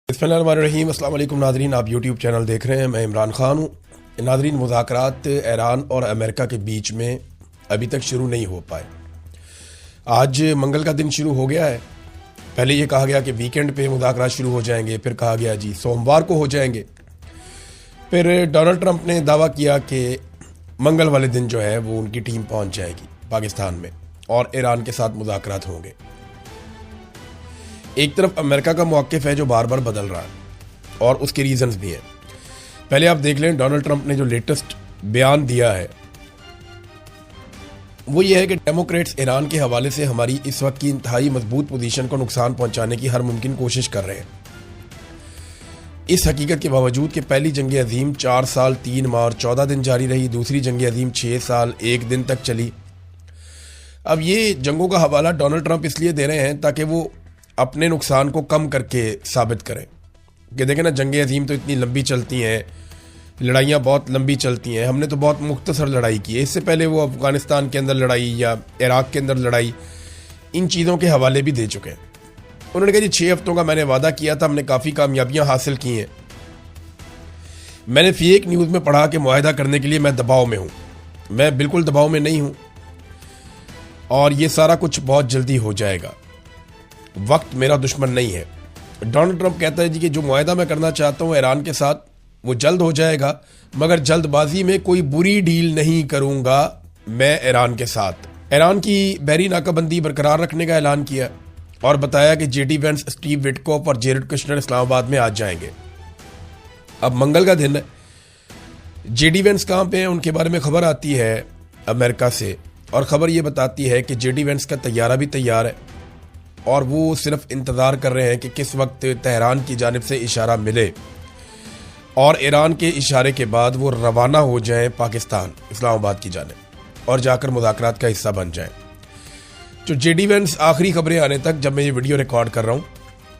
बिस्मिल्लाहिर्रहमानिर्रहीम। अस्सलाम वालेकुम नाज़रीन, आप यूट्यूब चैनल देख रहे हैं। मैं इमरान ख़ान हूँ। नाज़रीन, मुज़ाकरात ईरान और अमेरिका के बीच में अभी तक शुरू नहीं हो पाए। आज मंगल का दिन शुरू हो गया है। पहले ये कहा गया कि वीकेंड पे मुज़ाकरात शुरू हो जाएंगे, फिर कहा गया जी सोमवार को हो जाएंगे। फिर डोनाल्ड ट्रंप ने दावा किया कि मंगल वाले दिन जो है वो उनकी टीम पहुँच जाएगी पाकिस्तान में और ईरान के साथ मुज़ाकरात होंगे। एक तरफ अमेरिका का मौक़िफ़ है जो बार बार बदल रहा है और उसके रीज़न्स भी हैं। पहले आप देख लें, डोनाल्ड ट्रंप ने जो लेटेस्ट बयान दिया है वो ये है कि डेमोक्रेट्स ईरान के हवाले से हमारी इस वक्त की इंतहाई मजबूत पोजीशन को नुकसान पहुंचाने की हर मुमकिन कोशिश कर रहे हैं। इस हकीकत के बावजूद कि पहली जंग अजीम 4 साल 3 माह और 14 दिन जारी रही, दूसरी जंग अजीम 6 साल 1 दिन तक चली। अब ये जंगों का हवाला डोनाल्ड ट्रंप इसलिए दे रहे हैं ताकि वो अपने नुकसान को कम करके साबित करें कि देखें ना, जंग अजीम तो इतनी लंबी चलती हैं, लड़ाइयाँ बहुत लंबी चलती हैं, हमने तो बहुत मुख्तसर लड़ाई की है। इससे पहले वो अफ़गानिस्तान के अंदर लड़ाई या इराक़ के अंदर लड़ाई, इन चीज़ों के हवाले भी दे चुके हैं। उन्होंने कहा जी 6 हफ्तों का मैंने वादा किया था, हमने काफ़ी कामयाबियाँ हासिल की हैं। मैंने फेक न्यूज़ में पढ़ा कि मुआहदा करने के लिए मैं दबाव में हूँ। मैं बिल्कुल दबाव में नहीं हूँ और ये सारा कुछ बहुत जल्दी हो जाएगा। वक्त मेरा दुश्मन नहीं है। डोनाल्ड ट्रंप कहता है जी कि जो मुआहदा मैं करना चाहता हूँ ईरान के साथ वो जल्द हो जाएगा, मगर जल्दबाजी में कोई बुरी डील नहीं करूँगा मैं ईरान के साथ। ईरान की बहरी नाकाबंदी बरकरार रखने का ऐलान किया और बताया कि जेडी वेंस, स्टीव विटकॉफ और जेरेड कुशनर इस्लामाबाद में आ जाएंगे। अब मंगल का दिन है। जेडी वेंस कहाँ पे हैं उनके बारे में खबर आती है अमेरिका से, और ख़बर ये बताती है कि जेडी वेंस का तैयारा भी तैयार है और वो सिर्फ इंतज़ार कर रहे हैं कि किस वक्त तेहरान की जानिब से इशारा मिले और ईरान के इशारे के बाद वो रवाना हो जाएं पाकिस्तान, इस्लामाबाद की जानिब, और जाकर मुज़ाकरात का हिस्सा बन जाएं। जो जेडी वेंस आखिरी खबरें आने तक, जब मैं ये वीडियो रिकॉर्ड कर रहा हूँ,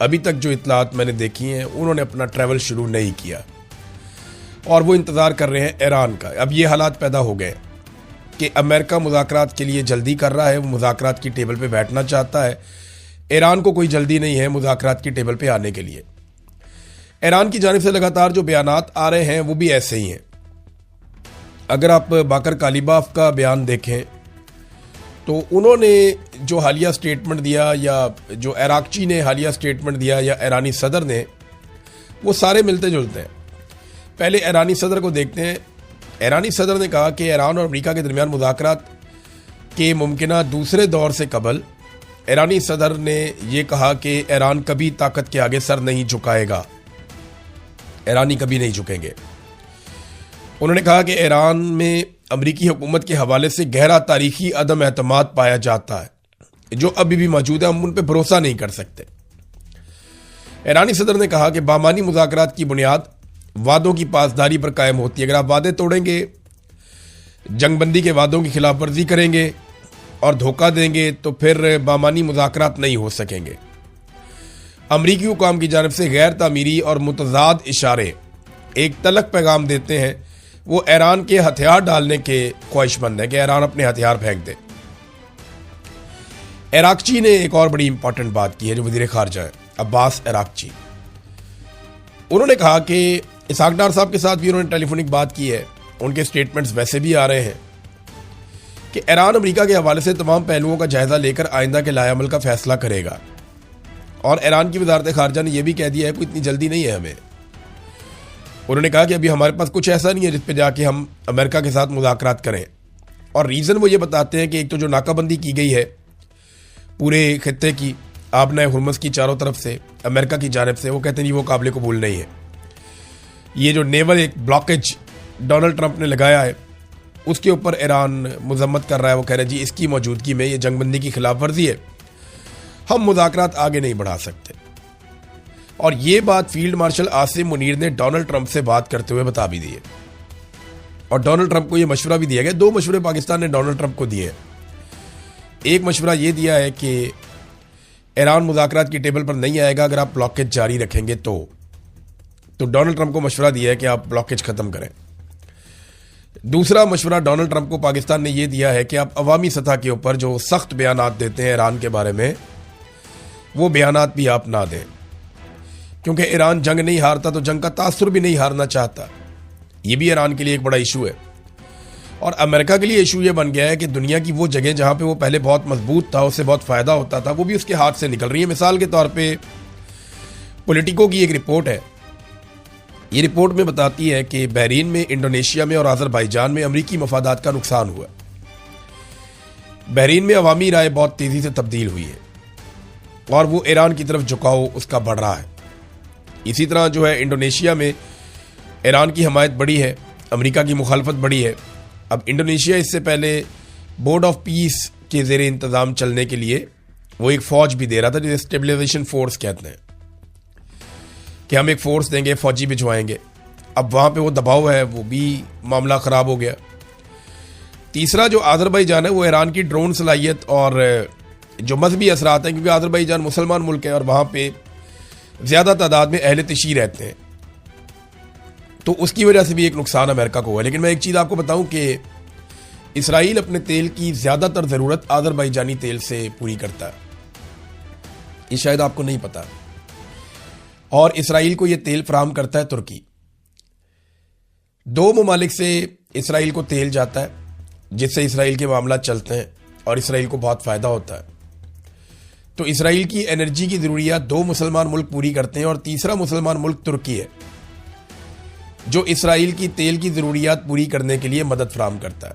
अभी तक जो इत्तलात मैंने देखी हैं, उन्होंने अपना ट्रैवल शुरू नहीं किया और वो इंतज़ार कर रहे हैं ईरान का। अब ये हालात पैदा हो गए कि अमेरिका मुज़ाकरात के लिए जल्दी कर रहा है, वो मुज़ाकरात की टेबल पर बैठना चाहता है। ईरान को कोई जल्दी नहीं है मुज़ाकरात की टेबल पे आने के लिए। ईरान की जानिब से लगातार जो बयानात आ रहे हैं वो भी ऐसे ही हैं। अगर आप बाकर कालिबाफ का बयान देखें तो उन्होंने जो हालिया स्टेटमेंट दिया, या जो इराक़ची ने हालिया स्टेटमेंट दिया, या ईरानी सदर ने, वो सारे मिलते जुलते हैं। पहले ईरानी सदर को देखते हैं। ईरानी सदर ने कहा कि ईरान और अमेरिका के दरमियान मुज़ाकरात के मुमकिना दूसरे दौर से कबल ईरानी सदर ने यह कहा कि ईरान कभी ताकत के आगे सर नहीं झुकाएगा, ईरानी कभी नहीं झुकेंगे। उन्होंने कहा कि ईरान में अमरीकी हुकूमत के हवाले से गहरा तारीखी अदम एतमाद पाया जाता है जो अभी भी मौजूद है, हम उन पर भरोसा नहीं कर सकते। ईरानी सदर ने कहा कि बामानी मुज़ाकरात की बुनियाद वादों की पासदारी पर कायम होती है। अगर आप वादे तोड़ेंगे, जंगबंदी के वादों की खिलाफ वर्जी करेंगे और धोखा देंगे तो फिर बामानी मुज़ाकरात नहीं हो सकेंगे। अमरीकी हुकाम की जानिब से गैर तामीरी और मुतज़ाद इशारे एक तलक पैगाम देते हैं। वो ईरान के हथियार डालने के ख्वाहिशमंद है कि ईरान अपने हथियार फेंक दे। इराक़ची ने एक और बड़ी इंपॉर्टेंट बात की है, जो वज़ीर ख़ारजा है अब्बास इराक़ची। उन्होंने कहा कि इसहाक डार साहब के साथ भी उन्होंने टेलीफोनिक बात की है। उनके स्टेटमेंट्स वैसे भी आ रहे हैं कि ईरान अमेरिका के हवाले से तमाम पहलुओं का जायजा लेकर आइंदा के लाएअमल का फैसला करेगा। और ईरान की वज़ारत ख़ारजा ने यह भी कह दिया है कि इतनी जल्दी नहीं है हमें। उन्होंने कहा कि अभी हमारे पास कुछ ऐसा नहीं है जिस पे जाके हम अमेरिका के साथ मुज़ाकरात करें। और रीज़न वो ये बताते हैं कि एक तो जो नाकाबंदी की गई है पूरे खित्ते की, आबना हुर्मुज़ की चारों तरफ से अमेरिका की जानिब से, वो कहते नहीं वो काबिल कबूल नहीं है। ये जो नेवल एक ब्लॉकेज डोनाल्ड ट्रंप ने लगाया है उसके ऊपर ईरान मजम्मत कर रहा है। वो कह रहे हैं जी इसकी मौजूदगी में ये जंगबंदी की खिलाफ वर्जी है, हम मुज़ाकरात आगे नहीं बढ़ा सकते। और ये बात फील्ड मार्शल आसिम मुनीर ने डोनाल्ड ट्रंप से बात करते हुए बता भी दी है और डोनाल्ड ट्रंप को ये मशवरा भी दिया गया। 2 मशवरे पाकिस्तान ने डोनाल्ड ट्रंप को दिए हैं। एक मशवरा ये दिया है कि ईरान मुज़ाकरात की टेबल पर नहीं आएगा अगर आप ब्लॉकेज जारी रखेंगे तो डोनाल्ड ट्रंप को मशवरा दिया है कि आप ब्लॉकेज ख़त्म करें। दूसरा मशवरा डोनाल्ड ट्रंप को पाकिस्तान ने यह दिया है कि आप अवामी सतह के ऊपर जो सख्त बयानात देते हैं ईरान के बारे में, वो बयानात भी आप ना दें। کیونکہ ایران جنگ نہیں ہارتا تو جنگ کا تاثر بھی نہیں ہارنا چاہتا. یہ بھی ایران کے لیے ایک بڑا ایشو ہے. اور امریکہ کے لیے ایشو یہ بن گیا ہے کہ دنیا کی وہ جگہ جہاں پہ وہ پہلے بہت مضبوط تھا, اس سے بہت فائدہ ہوتا تھا, وہ بھی اس کے ہاتھ سے نکل رہی ہے. مثال کے طور پہ پولیٹیکو کی ایک رپورٹ ہے. یہ رپورٹ میں بتاتی ہے کہ بحرین میں, انڈونیشیا میں اور آذربائیجان میں امریکی مفادات کا نقصان ہوا. بحرین میں عوامی رائے بہت تیزی سے تبدیل ہوئی ہے اور وہ ایران کی طرف جھکاؤ اس کا بڑھ رہا ہے. اسی طرح جو ہے انڈونیشیا میں ایران کی حمایت بڑی ہے, امریکہ کی مخالفت بڑی ہے. اب انڈونیشیا اس سے پہلے بورڈ آف پیس کے زیر انتظام چلنے کے لیے وہ ایک فوج بھی دے رہا تھا, جسے اسٹیبلائزیشن فورس کہتے ہیں, کہ ہم ایک فورس دیں گے, فوجی بھجوائیں گے. اب وہاں پہ وہ دباؤ ہے, وہ بھی معاملہ خراب ہو گیا. تیسرا جو آذربائیجان ہے, وہ ایران کی ڈرون صلاحیت اور جو مذہبی اثرات ہیں, کیونکہ آذربائیجان مسلمان ملک ہے اور وہاں پہ زیادہ تعداد میں اہل تشیع رہتے ہیں, تو اس کی وجہ سے بھی ایک نقصان امریکہ کو ہوا. لیکن میں ایک چیز آپ کو بتاؤں کہ اسرائیل اپنے تیل کی زیادہ تر ضرورت آذربائیجانی تیل سے پوری کرتا ہے. یہ شاید آپ کو نہیں پتا. اور اسرائیل کو یہ تیل فراہم کرتا ہے ترکی. 2 ممالک سے اسرائیل کو تیل جاتا ہے, جس سے اسرائیل کے معاملات چلتے ہیں اور اسرائیل کو بہت فائدہ ہوتا ہے. تو اسرائیل کی انرجی کی ضروریات 2 مسلمان ملک پوری کرتے ہیں, اور تیسرا مسلمان ملک ترکی ہے جو اسرائیل کی تیل کی ضروریات پوری کرنے کے لیے مدد فراہم کرتا ہے.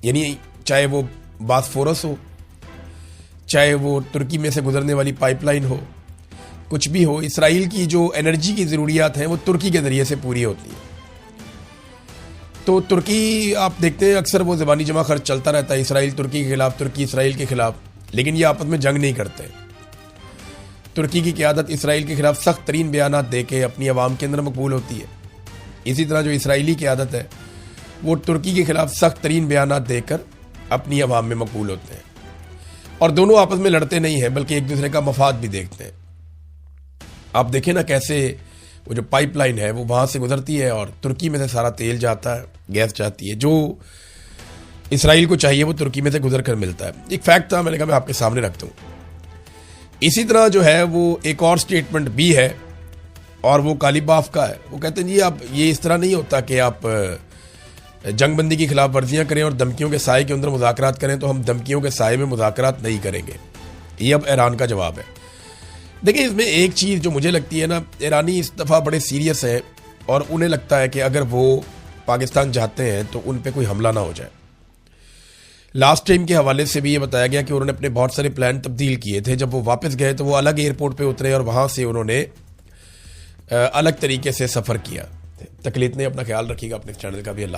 یعنی چاہے وہ باسفورس ہو, چاہے وہ ترکی میں سے گزرنے والی پائپ لائن ہو, کچھ بھی ہو, اسرائیل کی جو انرجی کی ضروریات ہیں وہ ترکی کے ذریعے سے پوری ہوتی ہیں. تو ترکی آپ دیکھتے ہیں اکثر وہ زبانی جمع خرچ چلتا رہتا ہے, اسرائیل ترکی کے خلاف, ترکی اسرائیل کے خلاف, لیکن یہ آپس میں جنگ نہیں کرتے. ترکی کی قیادت اسرائیل کے خلاف سخت ترین بیانات دے کے اپنی عوام کے اندر مقبول ہوتی ہے. اسی طرح جو اسرائیلی قیادت ہے وہ ترکی کے خلاف سخت ترین بیانات دے کر اپنی عوام میں مقبول ہوتے ہیں. اور دونوں آپس میں لڑتے نہیں ہیں بلکہ ایک دوسرے کا مفاد بھی دیکھتے ہیں. آپ دیکھیں نا کیسے وہ جو پائپ لائن ہے وہ وہاں سے گزرتی ہے اور ترکی میں سے سارا تیل جاتا ہے, گیس جاتی ہے, جو اسرائیل کو چاہیے وہ ترکی میں سے گزر کر ملتا ہے. ایک فیکٹ تھا, میں نے کہا میں آپ کے سامنے رکھتا ہوں. اسی طرح جو ہے وہ ایک اور سٹیٹمنٹ بھی ہے, اور وہ کالیباف کا ہے. وہ کہتے ہیں جی اب یہ اس طرح نہیں ہوتا کہ آپ جنگ بندی کی خلاف ورزیاں کریں اور دھمکیوں کے سائے کے اندر مذاکرات کریں, تو ہم دھمکیوں کے سائے میں مذاکرات نہیں کریں گے. یہ اب ایران کا جواب ہے. دیکھیں اس میں ایک چیز جو مجھے لگتی ہے نا, ایرانی اس دفعہ بڑے سیریس ہیں اور انہیں لگتا ہے کہ اگر وہ پاکستان جاتے ہیں تو ان پہ کوئی حملہ نہ ہو جائے. لاسٹ ٹائم کے حوالے سے بھی یہ بتایا گیا کہ انہوں نے اپنے بہت سارے پلان تبدیل کیے تھے. جب وہ واپس گئے تو وہ الگ ایئرپورٹ پہ اترے اور وہاں سے انہوں نے الگ طریقے سے سفر کیا. تکلیف نے اپنا خیال رکھیے گا, اپنے چینل کا بھی. اللہ